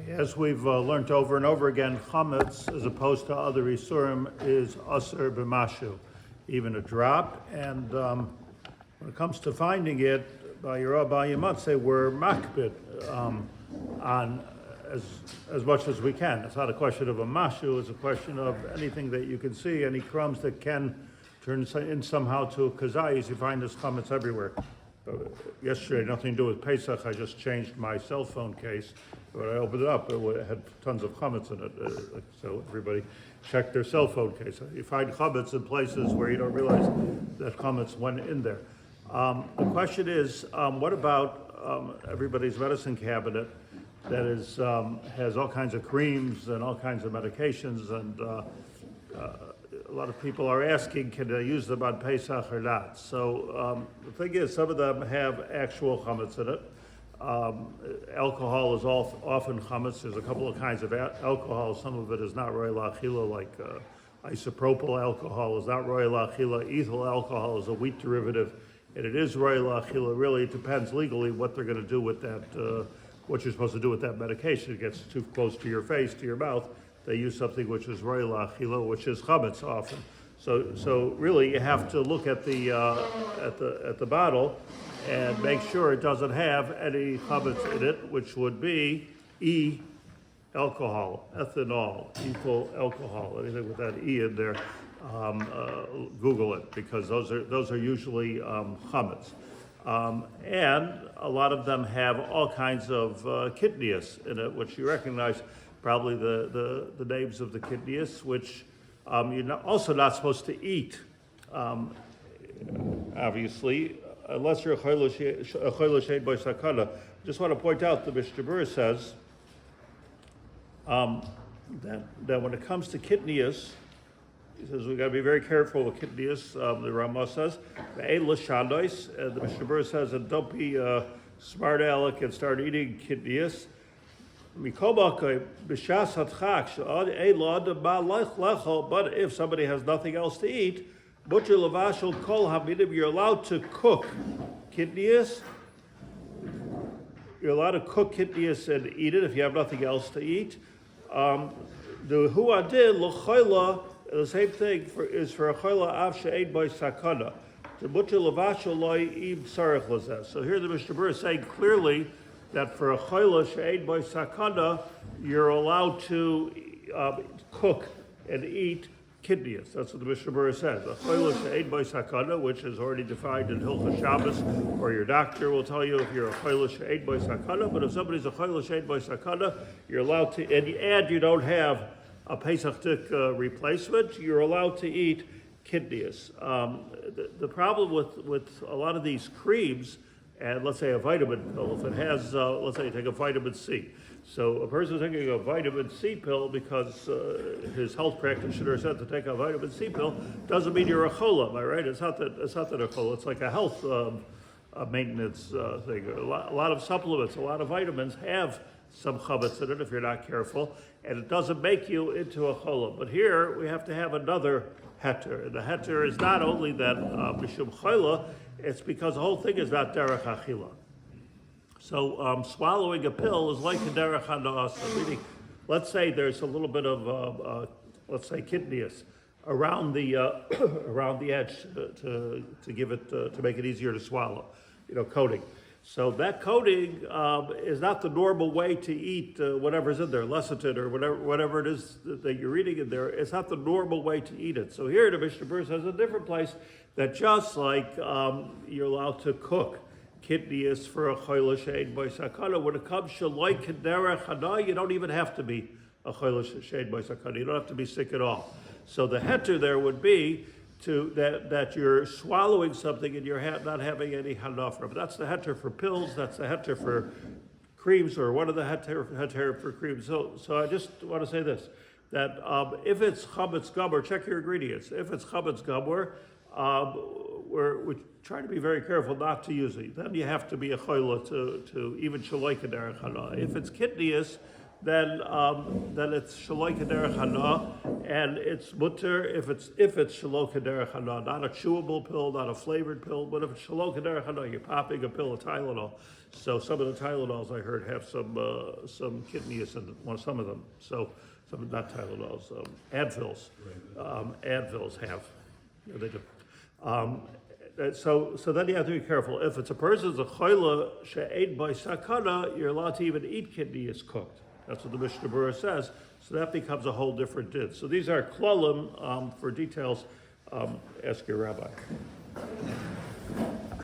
As we've learned over and over again, chametz, as opposed to other isurim, is aser b'mashu, even a drop. And when it comes to finding it, by your rabbi, you might say we're makbid on as much as we can. It's not a question of a mashu; it's a question of anything that you can see, any crumbs that can turn in somehow to a concise. You find this chametz everywhere. Yesterday, nothing to do with Pesach, I just changed my cell phone case. When I opened it up, it had tons of chametz in it. So everybody check their cell phone case. You find chametz in places where you don't realize that chametz went in there. The question is, what about everybody's medicine cabinet that is has all kinds of creams and all kinds of medications, and a lot of people are asking, can they use them on Pesach or not? So the thing is, some of them have actual chametz in it. Alcohol is often chametz. There's a couple of kinds of alcohol. Some of it is not roy la'achila, like isopropyl alcohol is not roy la'achila. Ethyl alcohol is a wheat derivative, and it is roy la'achila. Really, it depends legally what they're going to do with that, what you're supposed to do with that medication. It gets too close to your face, to your mouth. They use something which is roy la'achila, which is chametz often. So really, you have to look at the bottle and make sure it doesn't have any chametz in it, which would be alcohol, ethanol, ethyl alcohol, anything with that E in there. Google it, because those are usually chametz. And a lot of them have all kinds of kidneys in it, which you recognize probably the names of the kidneys, which you're also not supposed to eat, obviously, unless you're a choyle she'ein bo sakana. Just want to point out, the Mishnah Berurah says that when it comes to kidneys, he says we've got to be very careful with kidneys. The Ramah says, the Mishnah Berurah says, and don't be smart aleck and start eating kidneys. But if somebody has nothing else to eat, you're allowed to cook kidneys. You're allowed to cook kidneys and eat it if you have nothing else to eat. The same thing is for a choyle av she'ein bo sakana. So here the Mishnah Berurah is saying clearly that for a choyle she'ein bo sakana, you're allowed to cook and eat kidneys. That's what the Mishnah Berurah says. A choyle she'ein bo sakana, which is already defined in Hilchos Shabbos, or your doctor will tell you if you're a choyle she'ein bo sakana. But if somebody's a choyle she'ein bo sakana, you're allowed to, and you don't have a Pesach replacement, you're allowed to eat kidneys. The problem with a lot of these creams, and let's say a vitamin pill, if it has, let's say you take a vitamin C. So a person taking a vitamin C pill because his health practitioner said to take a vitamin C pill doesn't mean you're a chola, am I right? It's not that a chola, it's like a health maintenance thing. A lot of supplements, a lot of vitamins have some chametz in it if you're not careful, and it doesn't make you into a chola. But here we have to have another heter. And the heter is not only that mishum chola, it's because the whole thing is not derech achila. So swallowing a pill is like a derech hana'asa, meaning, let's say there's a little bit of, let's say, kidneys around the around the edge to give it to make it easier to swallow, coating. So that coating is not the normal way to eat whatever's in there, lecithin or whatever it is that you're eating in there. It's not the normal way to eat it. So here the Mishnah Berurah says a different place that just like you're allowed to cook kidneys for a choyle she'ein bo sakana, when it comes to like derech hana, you don't even have to be a choyle she'ein bo sakana. You don't have to be sick at all. So the heter there would be that you're swallowing something and you're not having any hana from it. That's the heter for pills. That's the heter for creams, or one of the heter for creams. So I just want to say this, that if it's chametz gamur, check your ingredients. If it's chametz gamur, we're trying to be very careful not to use it. Then you have to be a choyle to even shaloika derech hana. If it's kidneys, then it's shaloi kederech hana, and it's mutter if it's shaloi kederech hana, not a chewable pill, not a flavored pill, but if it's shaloi kederech hana, you're popping a pill of Tylenol. So some of the Tylenols I heard have some kidneys in some of them. So some not Tylenols, Advils. Advils have, yeah, they do. So then you have to be careful. If it's a person's a choila she'eid by sakana, you're allowed to even eat kidneys cooked. That's what the Mishnah Berurah says. So that becomes a whole different din. So these are klalim. For details, ask your rabbi.